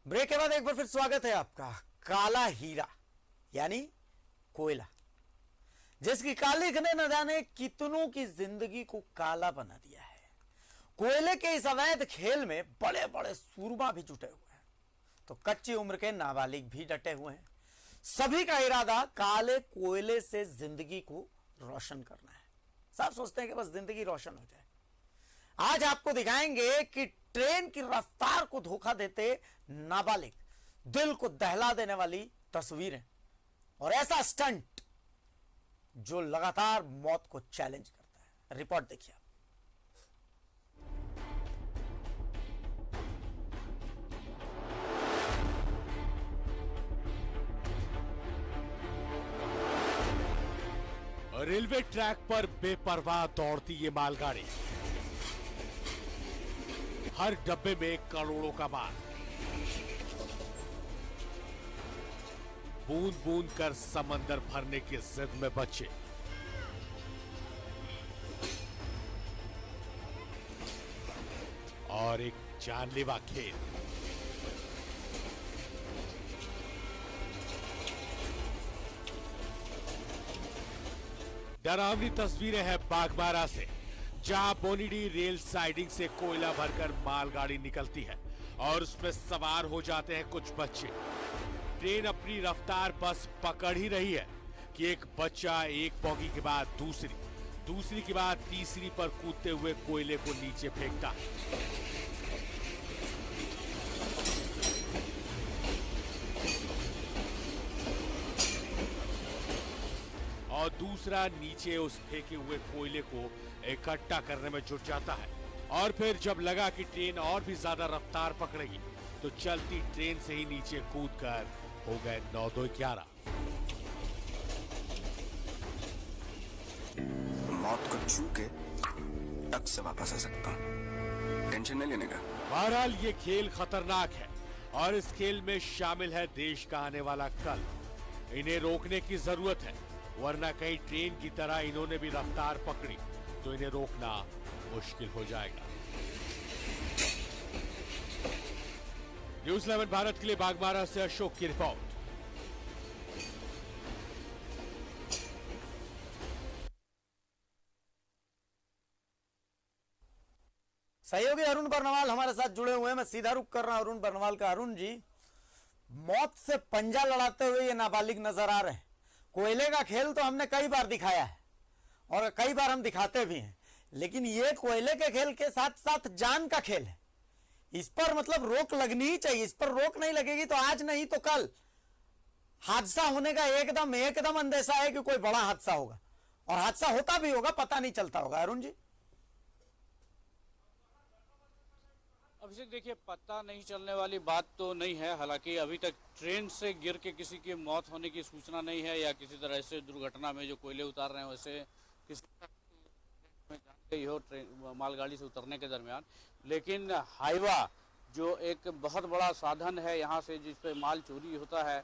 Break के बाद एक बार फिर स्वागत है आपका। काला हीरा यानी कोयला, जिसकी कालिख ने न जाने कितनों की जिंदगी को काला बना दिया है। कोयले के इस अवैध खेल में बड़े बड़े सूरमा भी जुटे हुए हैं, तो कच्ची उम्र के नाबालिग भी डटे हुए हैं। सभी का इरादा काले कोयले से जिंदगी को रोशन करना है। सब सोचते हैं कि बस जिंदगी रोशन हो जाए। आज आपको दिखाएंगे कि ट्रेन की रफ्तार को धोखा देते नाबालिग, दिल को दहला देने वाली तस्वीरें और ऐसा स्टंट जो लगातार मौत को चैलेंज करता है। रिपोर्ट देखिए आप। रेलवे ट्रैक पर बेपरवाह दौड़ती ये मालगाड़ी, हर डब्बे में करोड़ों का माल। बूंद बूंद कर समंदर भरने की जिद में बच्चे, और एक जानलेवा खेल। डरावनी तस्वीरें हैं बागबारा से, जहां बोनीडी रेल साइडिंग से कोयला भरकर मालगाड़ी निकलती है और उसमें सवार हो जाते हैं कुछ बच्चे। ट्रेन अपनी रफ्तार बस पकड़ ही रही है कि एक बच्चा एक बोगी के बाद दूसरी के बाद तीसरी पर कूदते हुए कोयले को नीचे फेंकता है। और दूसरा नीचे उस फेंके हुए कोयले को इकट्ठा करने में जुट जाता है। और फिर जब लगा कि ट्रेन और भी ज्यादा रफ्तार पकड़ेगी तो चलती ट्रेन से ही नीचे कूदकर हो गए 9-2-11। मौत को छू के टक से वापस आ सकता हूं, टेंशन नहीं लेने का। बहरहाल ये खेल खतरनाक है और इस खेल में शामिल है देश का आने वाला कल। इन्हें रोकने की जरूरत है, वरना कहीं ट्रेन की तरह इन्होंने भी रफ्तार पकड़ी तो इन्हें रोकना मुश्किल हो जाएगा। न्यूज़ 11 भारत के लिए बागबारा से अशोक की रिपोर्ट। सहयोगी अरुण बर्नवाल हमारे साथ जुड़े हुए हैं। मैं सीधा रुख कर रहा हूं अरुण बर्नवाल का। अरुण जी, मौत से पंजा लड़ाते हुए ये नाबालिग नजर आ रहे हैं। कोयले का खेल तो हमने कई बार दिखाया है और कई बार हम दिखाते भी हैं, लेकिन ये कोयले के खेल के साथ साथ जान का खेल है। इस पर मतलब रोक लगनी ही चाहिए। इस पर रोक नहीं लगेगी तो आज नहीं तो कल हादसा होने का एकदम अंदेशा है कि कोई बड़ा हादसा होगा, और हादसा होता भी होगा, पता नहीं चलता होगा। अरुण जी, अभिषेक, देखिए, पता नहीं चलने वाली बात तो नहीं है। हालांकि अभी तक ट्रेन से गिर के किसी की मौत होने की सूचना नहीं है, या किसी तरह से दुर्घटना में जो कोयले उतार रहे हैं वैसे किसी में जान गई हो ट्रेन मालगाड़ी से उतरने के दरमियान। लेकिन हाईवा जो एक बहुत बड़ा साधन है यहाँ से जिस पे माल चोरी होता है,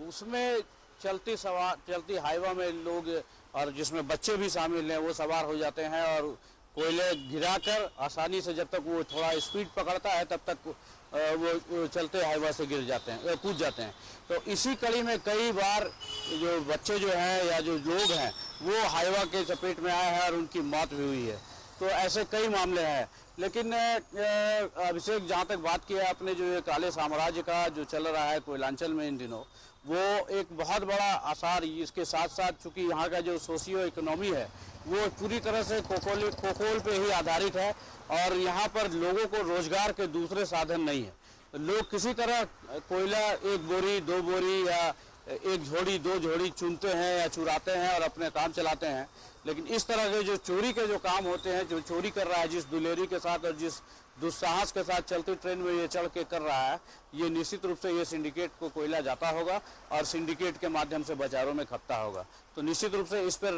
उसमें चलती हाईवा में लोग, और जिसमें बच्चे भी शामिल हैं, वो सवार हो जाते हैं और कोयले गिराकर आसानी से, जब तक वो थोड़ा स्पीड पकड़ता है तब तक वो चलते हाईवा से गिर जाते हैं, कूद जाते हैं। तो इसी कड़ी में कई बार जो बच्चे जो हैं या जो लोग हैं वो हाईवा के चपेट में आए हैं और उनकी मौत भी हुई है। तो ऐसे कई मामले हैं। लेकिन अभिषेक, जहाँ तक बात की है आपने, जो ये काले साम्राज्य का जो चल रहा है कोयलांचल में इन दिनों, वो एक बहुत बड़ा आसार। इसके साथ साथ चूंकि यहाँ का जो सोशियो इकोनॉमी है वो पूरी तरह से कोकोल पे ही आधारित है, और यहाँ पर लोगों को रोजगार के दूसरे साधन नहीं है। लोग किसी तरह कोयला 1 बोरी 2 बोरी या 1 झोड़ी 2 झोड़ी चुनते हैं या चुराते हैं और अपने काम चलाते हैं। लेकिन इस तरह के जो चोरी के जो काम होते हैं, जो चोरी कर रहा है जिस दुलेरी के साथ और जिस दुस्साहस के साथ चलती ट्रेन में ये चढ़ के कर रहा है, ये निश्चित रूप से ये सिंडिकेट को कोयला जाता होगा और सिंडिकेट के माध्यम से बाजारों में खपता होगा। तो निश्चित रूप से इस पर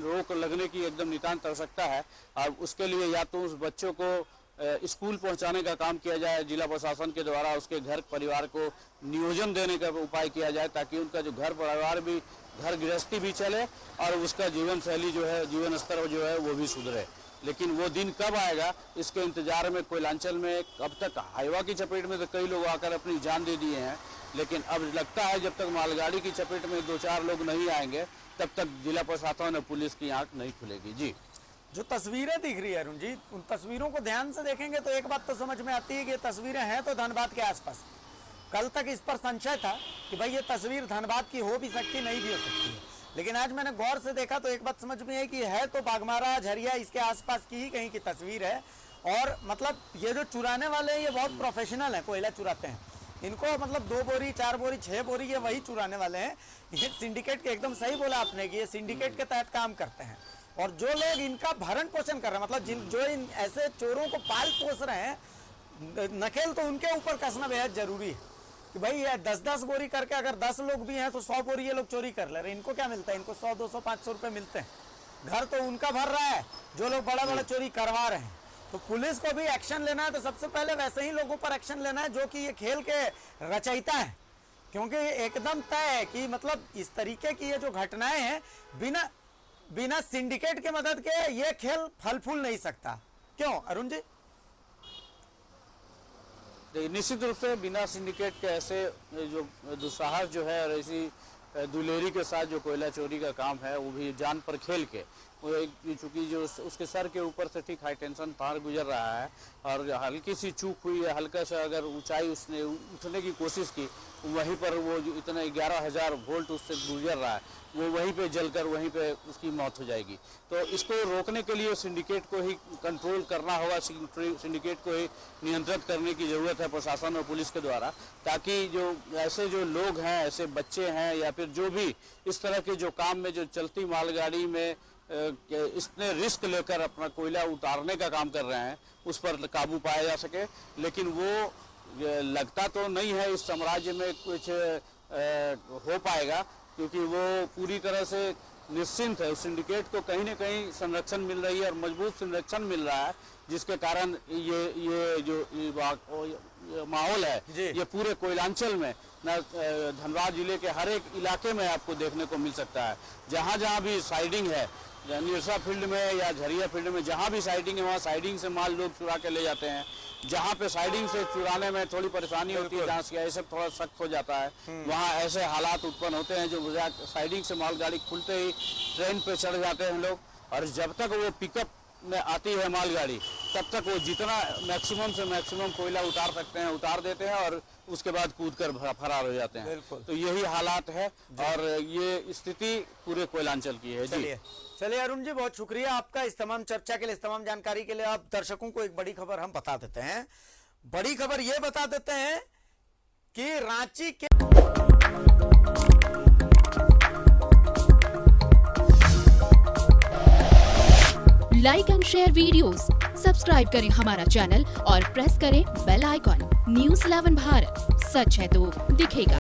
रोक लगने की एकदम नितांत आवश्यकता है। और उसके लिए या तो उस बच्चों को स्कूल पहुंचाने का काम किया जाए जिला प्रशासन के द्वारा, उसके घर परिवार को नियोजन देने का उपाय किया जाए, ताकि उनका जो घर परिवार भी, घर गृहस्थी भी चले और उसका जीवन शैली जो है, जीवन स्तर जो है वो भी सुधरे। लेकिन वो दिन कब आएगा इसके इंतजार में कोयलांचल में अब तक हाईवा की चपेट में तो कई लोग आकर अपनी जान दे दिए हैं, लेकिन अब लगता है जब तक मालगाड़ी की चपेट में 2-4 लोग नहीं आएंगे तब तक जिला प्रशासन और पुलिस की आंख नहीं खुलेगी। जी, जो तस्वीरें दिख रही है अरुण जी, उन तस्वीरों को ध्यान से देखेंगे तो एक बात तो समझ में आती है कि ये तस्वीरें हैं तो धनबाद के आसपास। कल तक इस पर संशय था कि भाई ये तस्वीर धनबाद की हो भी सकती, नहीं भी हो सकती है, लेकिन आज मैंने गौर से देखा तो एक बात समझ में आई कि है तो बाघमारा झरिया इसके आसपास की ही कहीं की तस्वीर है। और मतलब ये जो चुराने वाले हैं ये बहुत प्रोफेशनल हैं, कोयला चुराते हैं। इनको मतलब 2 बोरी 4 बोरी 6 बोरी ये वही चुराने वाले हैं। ये सिंडिकेट के, एकदम सही बोला आपने कि ये सिंडिकेट के तहत काम करते हैं। और जो लोग इनका भरण पोषण कर रहे हैं, मतलब जो इन ऐसे चोरों को पाल पोस रहे हैं, नकेल तो उनके ऊपर कसना बेहद जरूरी है कि भाई ये 10-10 बोरी करके अगर 10 लोग भी हैं तो 100 बोरी ये लोग चोरी कर ले रहे हैं। इनको क्या मिलता है? इनको 100-200 500 रुपये मिलते हैं। घर तो उनका भर रहा है जो लोग बड़ा बड़ा चोरी करवा रहे हैं। तो पुलिस को भी एक्शन लेना है तो सबसे पहले वैसे ही लोगों पर एक्शन लेना है जो कि ये खेल के रचयिता है, क्योंकि एकदम तय है कि मतलब इस तरीके की ये जो घटनाएं हैं बिना सिंडिकेट के मदद के ये खेल फल फूल नहीं सकता। क्यों अरुण जी? निश्चित रूप से बिना सिंडिकेट के ऐसे जो दुस्साहस जो है और ऐसी दुलेरी के साथ जो कोयला चोरी का काम है वो भी जान पर खेल के, चूंकि जो उसके सर के ऊपर से ठीक हाई टेंशन तार गुजर रहा है और हल्की सी चूक हुई है, हल्का सा अगर ऊंचाई उसने उठने की कोशिश की, वहीं पर वो जो इतना 11,000 वोल्ट उससे गुजर रहा है वो वहीं पे जलकर वहीं पे उसकी मौत हो जाएगी। तो इसको रोकने के लिए सिंडिकेट को ही कंट्रोल करना होगा, सिंडिकेट को ही नियंत्रित करने की ज़रूरत है प्रशासन और पुलिस के द्वारा, ताकि जो ऐसे जो लोग हैं, ऐसे बच्चे हैं या फिर जो भी इस तरह के जो काम में जो चलती मालगाड़ी में इसने रिस्क लेकर अपना कोयला उतारने का काम कर रहे हैं उस पर काबू पाया जा सके। लेकिन वो लगता तो नहीं है इस साम्राज्य में कुछ हो पाएगा, क्योंकि वो पूरी तरह से निश्चिंत है। उस सिंडिकेट को कहीं न कहीं संरक्षण मिल रही है और मजबूत संरक्षण मिल रहा है, जिसके कारण ये जो माहौल है ये पूरे कोयलांचल में धनबाद जिले के हर एक इलाके में आपको देखने को मिल सकता है। जहाँ जहाँ भी साइडिंग है, निरसा फील्ड में या झरिया फील्ड में जहाँ भी साइडिंग है वहाँ साइडिंग से माल लोग चुरा के ले जाते हैं। जहाँ पे साइडिंग से चुराने में थोड़ी परेशानी होती है, जहाँ से सब थोड़ा सख्त हो जाता है, वहाँ ऐसे हालात उत्पन्न होते हैं जो साइडिंग से मालगाड़ी खुलते ही ट्रेन पे चढ़ जाते हैं लोग, और जब तक वो पिकअप में आती है मालगाड़ी तब तक वो जितना मैक्सिमम से मैक्सिमम कोयला उतार सकते हैं उतार देते हैं और उसके बाद कूदकर फरार हो जाते हैं। तो यही हालात है और ये स्थिति पूरे कोयलांचल की है। जी चलिए अरुण जी, बहुत शुक्रिया आपका इस तमाम चर्चा के लिए, इस तमाम जानकारी के लिए। आप दर्शकों को एक बड़ी खबर हम बता देते हैं। बड़ी खबर ये बता देते हैं कि रांची के like and share videos, subscribe करें हमारा चैनल और प्रेस करें बेल आइकॉन। News 11 भारत, सच है तो दिखेगा।